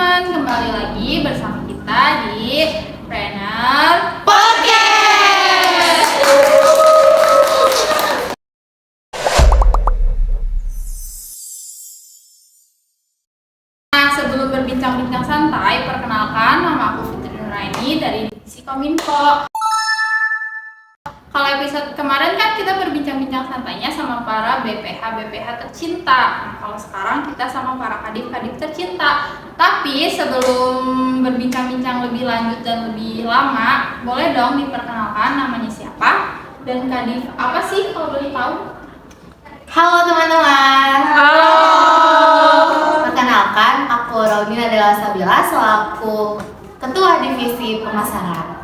teman-teman, kembali lagi bersama kita di Trainer Podcast. Nah, sebelum berbincang-bincang santai, perkenalkan nama aku Fitri Nuraini dari Divisi Kominfo. Kalau episode kemarin kan kita berbincang-bincang santainya sama para BPH tercinta. Nah, kalau sekarang kita sama para kadif tercinta. Tapi sebelum berbincang-bincang lebih lanjut dan lebih lama, boleh dong diperkenalkan namanya siapa dan kadif apa sih kalau boleh tahu? Halo teman-teman. Halo. Perkenalkan, aku Rauni adalah Sabila selaku Ketua Divisi Pemasaran.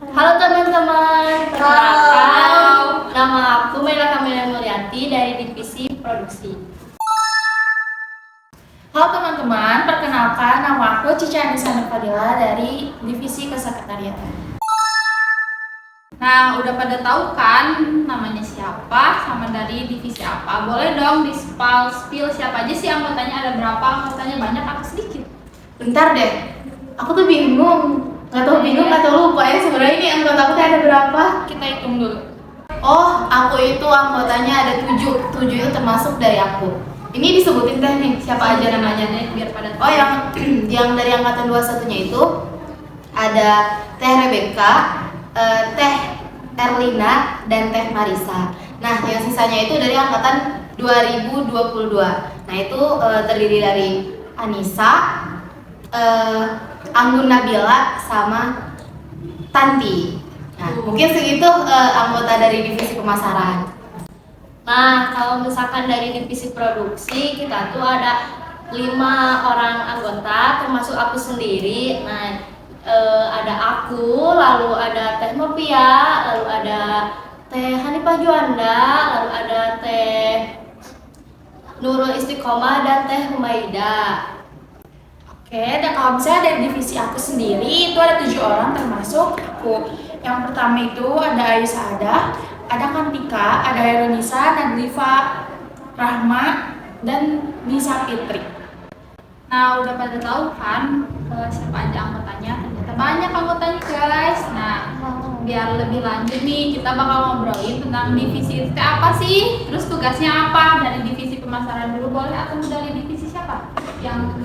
Halo teman-teman, perkenalkan nama aku Mela Kamila Mulyati dari Divisi Produksi. Halo teman-teman, perkenalkan nama aku Cica Anissa Fadila dari Divisi Kesekretariatan. Nah, udah pada tahu kan namanya siapa sama dari divisi apa? Boleh dong di-spill siapa aja sih anggotanya, ada berapa anggotanya, banyak atau sedikit? Bentar deh, aku tuh bingung. Gak tau bingung, gak tau lupa ya sebenarnya ini anggota aku ada berapa? Kita hitung dulu. Oh, aku itu anggotanya ada 7 itu termasuk dari aku. Ini disebutin teh nih, siapa aja namanya nih biar pada tahu. Oh, yang dari angkatan 21-nya itu ada Teh Rebecca, Teh Erlina, dan Teh Marisa. Nah, yang sisanya itu dari angkatan 2022. Nah, itu terdiri dari Anissa, Anggun Nabila, sama Tanti. Nah, mungkin segitu anggota dari divisi pemasaran. Nah, kalau misalkan dari divisi produksi, kita tuh ada 5 orang anggota, termasuk aku sendiri. Nah, ada aku, lalu ada Teh Mopia, lalu ada Teh Hanifah Juanda, lalu ada Teh Nurul Istiqomah, dan Teh Humaida. Oke, dan kalau misalnya dari divisi aku sendiri itu ada 7 orang termasuk aku. Yang pertama itu ada Ayu Saadah, ada Kantika, ada Heronisa, Naglifa, Rahma, dan Nisa Fitri. Nah, udah pada tahu kan siapa aja anggotanya? Ternyata banyak anggotanya guys. Nah, biar lebih lanjut nih, kita bakal ngobrolin tentang divisi itu apa sih? Terus tugasnya apa? Dari divisi pemasaran dulu boleh atau dari divisi siapa? Yang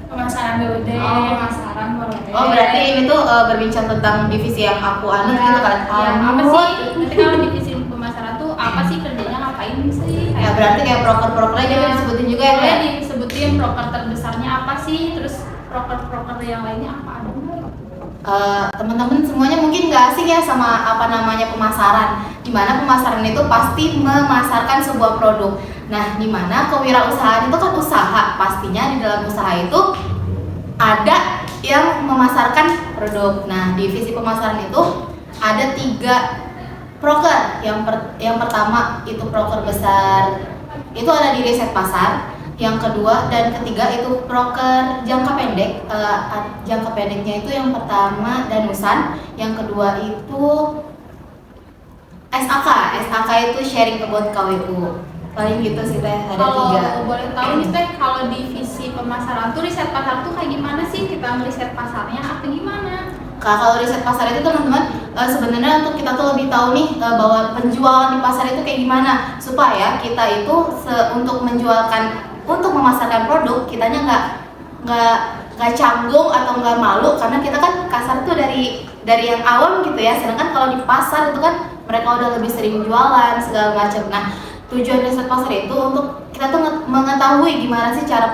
Pemasaran dulu deh. Oh, pemasaran boleh. Oh, berarti ini tuh berbincang tentang divisi yang aku anut gitu kan? Apa sih? Nanti kalau divisi pemasaran tuh apa sih kerjanya, ngapain sih? Ya berarti kayak broker aja kan disebutin juga ya? Boleh disebutin broker terbesarnya apa sih? Terus broker yang lainnya apa? Ada nggak? Teman-teman semuanya mungkin nggak asing ya sama apa namanya pemasaran. Dimana pemasaran itu pasti memasarkan sebuah produk. Nah, dimana kewirausahaan itu kan usaha, pastinya di dalam usaha itu ada yang memasarkan produk. Nah, divisi pemasaran itu ada 3 broker. Yang pertama itu broker besar, itu ada di riset pasar. Yang kedua dan ketiga itu broker jangka pendek. Jangka pendeknya itu yang pertama Danusan, yang kedua itu SAK. SAK itu sharing about KWU. Paling gitu sih teh, ada 3. Kalau boleh tahu nih teh, kalau divisi pemasaran tuh riset pasar tuh kayak gimana sih? Kita ngeriset pasarnya apa gimana? Kalau riset pasar itu teman-teman sebenarnya untuk kita tuh lebih tahu nih bahwa penjualan di pasar itu kayak gimana, supaya kita itu untuk memasarkan produk kitanya nggak canggung atau nggak malu, karena kita kan kasar tuh dari yang awam gitu ya. Sedangkan kalau di pasar itu kan mereka udah lebih sering jualan segala macam. Nah, tujuan riset pasar itu untuk kita tuh mengetahui gimana sih cara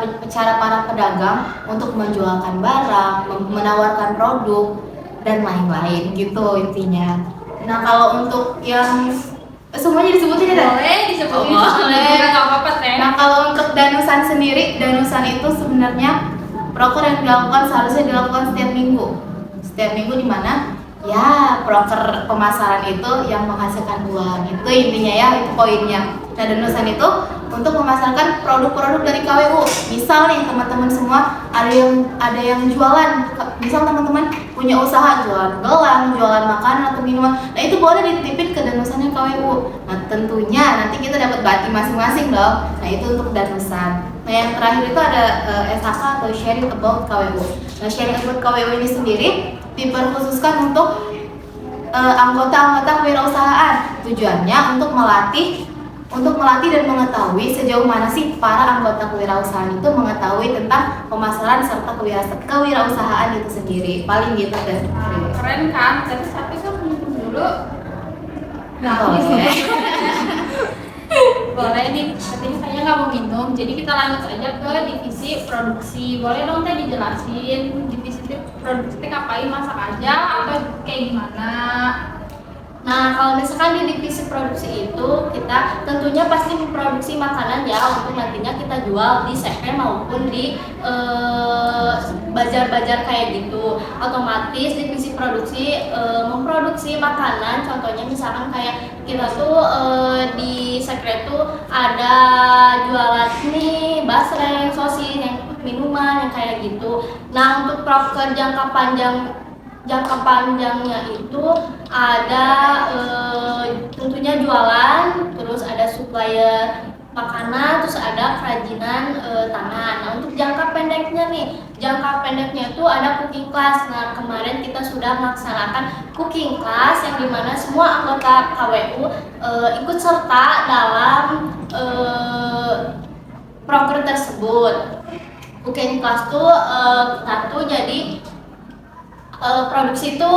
para pedagang untuk menjualkan barang, menawarkan produk dan lain-lain gitu intinya. Nah, kalau untuk yang semuanya disebutin ya? Boleh disebutin. Boleh. Nggak apa-apa teh. Nah, kalau untuk Danusan sendiri, Danusan itu sebenarnya broker yang seharusnya dilakukan setiap minggu. Setiap minggu di mana ya broker pemasaran itu yang menghasilkan uang. Itu intinya ya, itu poinnya. Nah, Danusan itu untuk memasarkan produk-produk dari KWU. Misal nih teman-teman semua ada yang jualan. Misal teman-teman punya usaha jualan gelang, jualan makanan atau minuman. Nah, itu boleh dititipin ke Danusannya KWU. Nah, tentunya nanti kita dapat bati masing-masing dong. Nah, itu untuk Danusan. Nah, Nah yang terakhir itu ada SHK atau sharing about KWU. Nah sharing about KWU ini sendiri diperkhususkan untuk anggota-anggota kewirausahaan. Tujuannya untuk melatih dan mengetahui sejauh mana sih para anggota kewirausahaan itu mengetahui tentang pemasaran serta kewirausahaan itu sendiri. Paling gitu kan. Keren kan? Tapi kan minum dulu. Nah, Boleh. boleh nih. Katanya kayaknya nggak mau minum. Jadi kita lanjut aja ke divisi produksi. Boleh dong teh dijelasin divisi produksi teh ngapain, masak aja atau kayak gimana? Nah, kalau misalkan di divisi produksi itu kita tentunya pasti memproduksi makanan ya untuk nantinya kita jual di CP maupun di bazar-bazar kayak gitu. Otomatis divisi produksi memproduksi makanan, contohnya misalkan kayak kita tuh di sekret tuh ada jualan nih basreng, sosis, yang minuman yang kayak gitu. Nah, untuk proker jangka panjangnya itu ada tentunya jualan, terus ada supplier makanan, terus ada kerajinan tangan. Nah untuk jangka pendeknya itu ada cooking class. Nah kemarin kita sudah melaksanakan cooking class yang dimana semua anggota KWU ikut serta dalam proker tersebut. Cooking class tuh kita tuh jadi produksi itu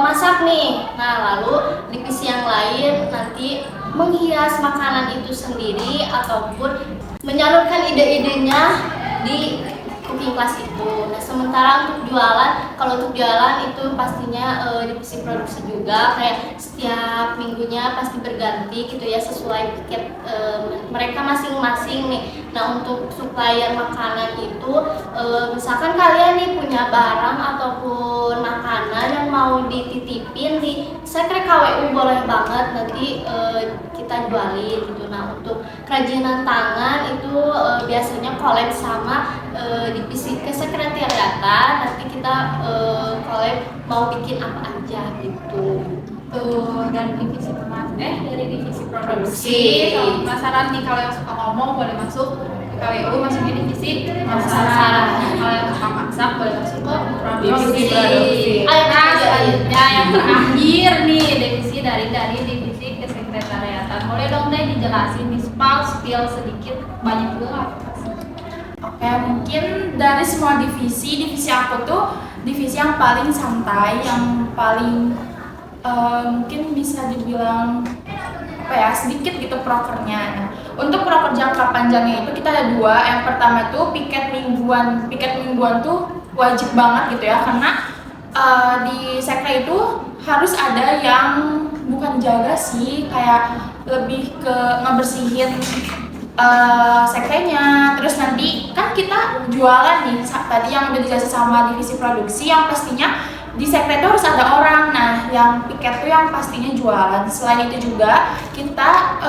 masak nih. Nah lalu divisi yang lain nanti menghias makanan itu sendiri ataupun menyalurkan ide-idenya di cooking class itu. Nah sementara untuk jualan, kalau untuk jualan itu pastinya divisi produksi juga kayak setiap minggunya pasti berganti gitu ya sesuai tiket mereka masing-masing nih. Nah untuk supplier makanan itu misalkan kalian nih punya barang ataupun makanan yang mau dititipin di sekre KWU boleh banget nanti kita jualin gitu. Nah untuk kerajinan tangan itu biasanya collab sama divisi kesekretariatan, nanti kita collab mau bikin apa aja gitu. Tuh dari divisi dari divisi produksi. Produksi. Kalau penasaran nih, kalau yang suka ngomong boleh masuk ke KWU, masuk di divisi Pemasaran. pemasaran. Kalau yang suka masak boleh masuk ke Divisi produksi. produksi. Ayo Ayo, selanjutnya yang terakhir nih divisi dari divisi kesekretariatan. Boleh dong deh dijelasin di spill sedikit, banyak juga. Oke, mungkin dari semua divisi aku tuh divisi yang paling santai, yang paling mungkin bisa dibilang apa ya, sedikit gitu prokernya. Nah, untuk proker jangka panjangnya itu kita ada dua. Yang pertama itu piket mingguan. Piket mingguan tuh wajib banget gitu ya, karena di sekre itu harus ada yang bukan jaga sih, kayak lebih ke ngebersihin sekrenya. Terus nanti kan kita jualan nih, tadi yang udah dijelasin sama divisi produksi, yang pastinya di sekre itu harus ada orang. Nah yang piket tuh yang pastinya jualan. Selain itu juga kita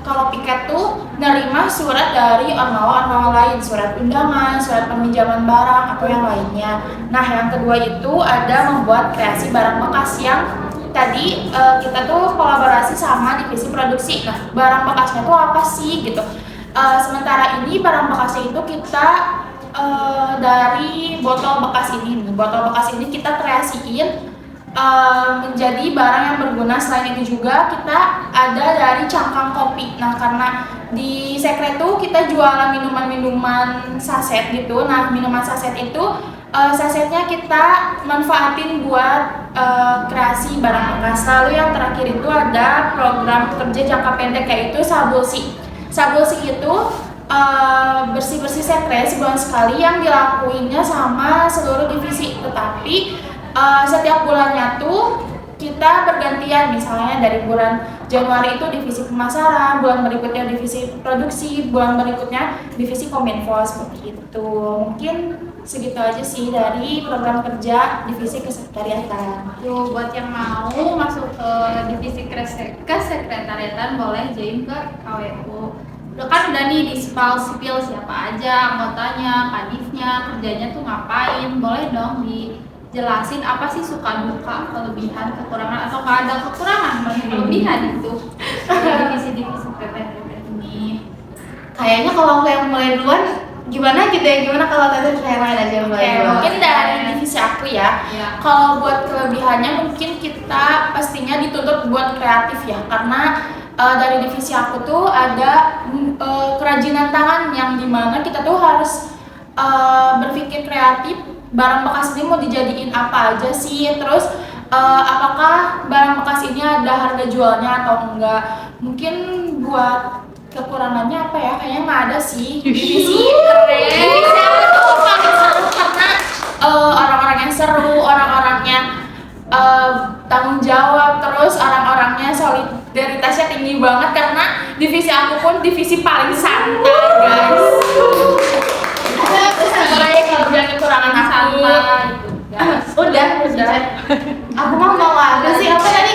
kalau piket tuh nerima surat dari ormawa lain, surat undangan, surat peminjaman barang atau yang lainnya. Nah yang kedua itu ada membuat kreasi barang bekas, yang tadi kita tuh kolaborasi sama divisi produksi. Nah barang bekasnya tuh apa sih gitu. Sementara ini barang bekasnya itu kita dari botol bekas ini. Botol bekas ini kita kreasiin menjadi barang yang berguna. Selain itu juga kita ada dari cangkang kopi. Nah karena di sekre tuh kita jualan minuman saset gitu. Nah minuman saset itu sasetnya kita manfaatin buat kreasi barang bekas. Lalu yang terakhir itu ada program kerja jangka pendek, yaitu Sabulsi. Sabulsi itu bersih-bersih sekre sebulan sekali yang dilakuinnya sama seluruh divisi. Tetapi setiap bulannya tuh kita bergantian. Misalnya dari bulan Januari itu divisi pemasaran, bulan berikutnya divisi produksi, bulan berikutnya divisi kominfo, seperti itu. Mungkin segitu aja sih dari program kerja divisi kesekretariatan. Tuh buat yang mau masuk ke divisi kesekretariatan boleh join ke KWU. Kan udah nih di sipil siapa aja anggotanya, kadifnya, kerjanya tuh ngapain. Boleh dong dijelasin apa sih suka duka, kelebihan, kekurangan, atau nggak ada kekurangan, banyak kelebihan itu di divisi sekretariat ini. kayaknya kalau aku yang mulai duluan gimana gitu ya, gimana kalau tadi saya main aja yang mulai Oke, duluan. mungkin dari divisi aku ya. Iya. Kalau buat kelebihannya mungkin kita pastinya dituntut buat kreatif ya, karena dari divisi aku tuh ada kerajinan tangan yang dimana kita tuh harus berpikir kreatif, barang bekas ini mau dijadiin apa aja sih, terus apakah barang bekas ini ada harga jualnya atau enggak. Mungkin buat kekurangannya apa ya, kayaknya nggak ada sih. Divisi divisi aku tuh paling seru karena orang-orang yang seru, orang-orangnya tanggung jawab, terus orang-orangnya solidaritasnya tinggi banget karena divisi aku pun divisi paling santai guys. Udah kekurangan aku. Santai gitu, guys. Udah. Aku mau ada sih apa tadi?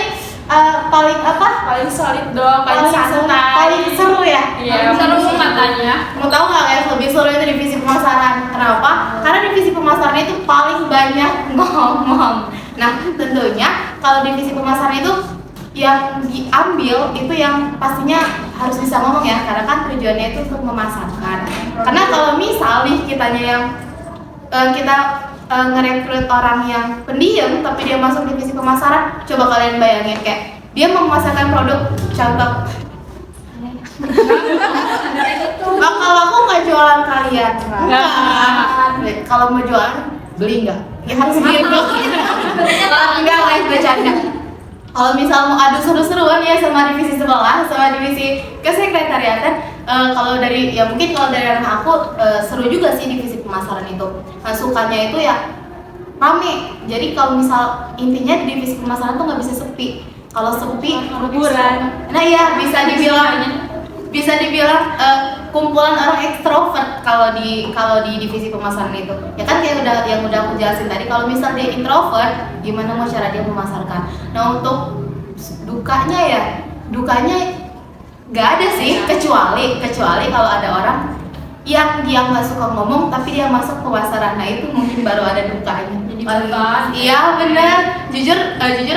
Paling apa? Paling solid dong, paling santai. Paling seru ya. Iya, Seru katanya. Mau tahu nggak guys, lebih seru itu divisi pemasaran. Kenapa? Karena divisi pemasaran itu paling banyak ngomong. Nah, tentunya kalau divisi pemasaran itu yang diambil itu yang pastinya harus bisa ngomong ya, karena kan tujuannya itu untuk memasarkan. Karena kalau misal nih kitanya yang kita ngerekrut orang yang pendiam tapi dia masuk divisi pemasaran, coba kalian bayangin kayak dia memasarkan produk, contoh kalau aku nggak jualan kalian, kalau mau jualan beli nggak? Ya harus gitu. Enggak guys, bercanda. Kalau misal mau adu seru-seruan ya sama divisi sebelah, sama divisi kesekretariatan, kalau dari ya mungkin kalau dari anak aku seru juga sih divisi pemasaran itu. Sukanya itu ya rame. Jadi kalau misal intinya di divisi pemasaran tuh nggak bisa sepi. Kalau sepi Liburan. nah iya bisa dibilang kumpulan orang ekstrovert kalau di divisi pemasaran itu. Ya kan kayak yang udah aku jelasin tadi, kalau misal dia introvert, gimana mau cara dia memasarkan. Nah, untuk dukanya nggak ada sih, kecuali kalau ada orang yang dia nggak suka ngomong tapi dia masuk pemasaran. Nah, itu mungkin baru ada dukanya. Jadi beban. Iya benar. Jujur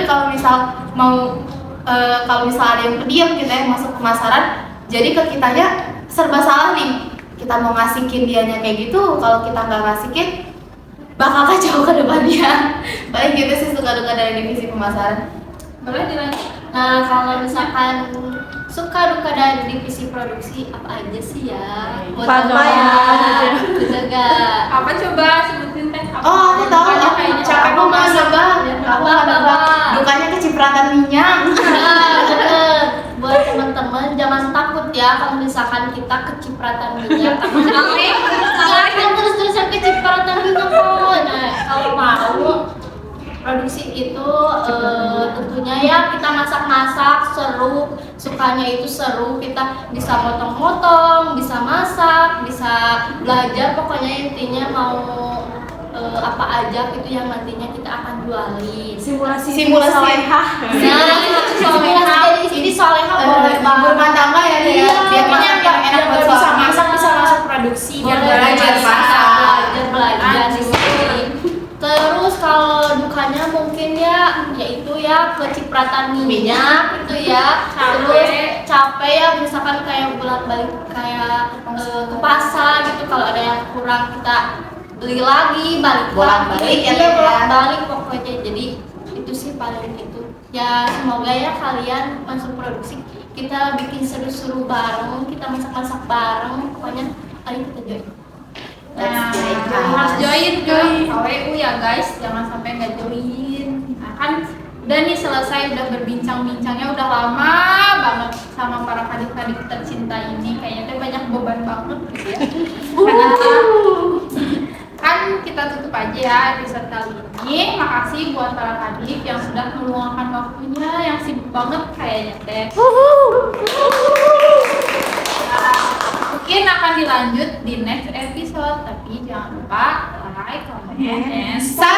kalau misal kalau misal ada yang pendiam kita yang masuk pemasaran, jadi ke kitanya serba salah nih. Kita mau ngasihin dianya kayak gitu, kalau kita nggak ngasihin bakal kacau ke depannya. Paling gitu sih suka duka dari divisi pemasaran. Boleh dilanjut? Nah, kalau misalkan suka duka dari divisi produksi apa aja sih ya? Apa ya? Jaga. Apa coba sebutin teh? Apa? Oh, aku tahu. Dukanya kayaknya Capek apa? mau coba. Aku Apa? nyoba. Dukanya kecipratan minyak. Nah, bener. Buat teman-teman jangan takut ya kalau misalkan kita kecipratan minyak. Jangan terus-terusan kecipratan minyak kok. Nah, kalau mau produksi itu tentunya ya kita masak-masak seru, sukanya itu seru, kita bisa motong-motong, bisa masak, bisa belajar, pokoknya intinya mau apa aja gitu yang nantinya kita akan jualin. Simulasi Solehah. Nah, simulasi jadi istri soleha boleh Ibu rumah tangga ya dia. Iya, Dia Pokoknya masak yang enak buat bisa suami. masak, bisa masuk produksi biar Boleh belajar masak. belajar di sini. Terus kalau dukanya mungkin yaitu ya kecipratan minyak gitu ya. Terus capek ya, misalkan kayak bolak-balik kayak ke pasar gitu, kalau ada yang kurang kita beli lagi, balik Bolak-balik lagi. ya, Iya, Teh, ya. bolak-balik pokoknya. Jadi itu sih paling itu. Ya semoga ya kalian masuk produksi, kita bikin seru-seru bareng, kita masak-masak bareng, pokoknya ayo kita join. Nah, harus join ke AWU ya guys, jangan sampai nggak join. Nah, kan udah nih selesai, udah berbincang-bincangnya udah lama banget sama para kadif-kadif tercinta ini, kayaknya tuh banyak beban banget gitu ya. Karena kan kita tutup aja ya episode kali ini. Makasih buat para kadif yang sudah meluangkan waktunya, yang sibuk banget kayaknya teh. Mungkin akan dilanjut di next episode, tapi jangan lupa like, comment, and Subscribe.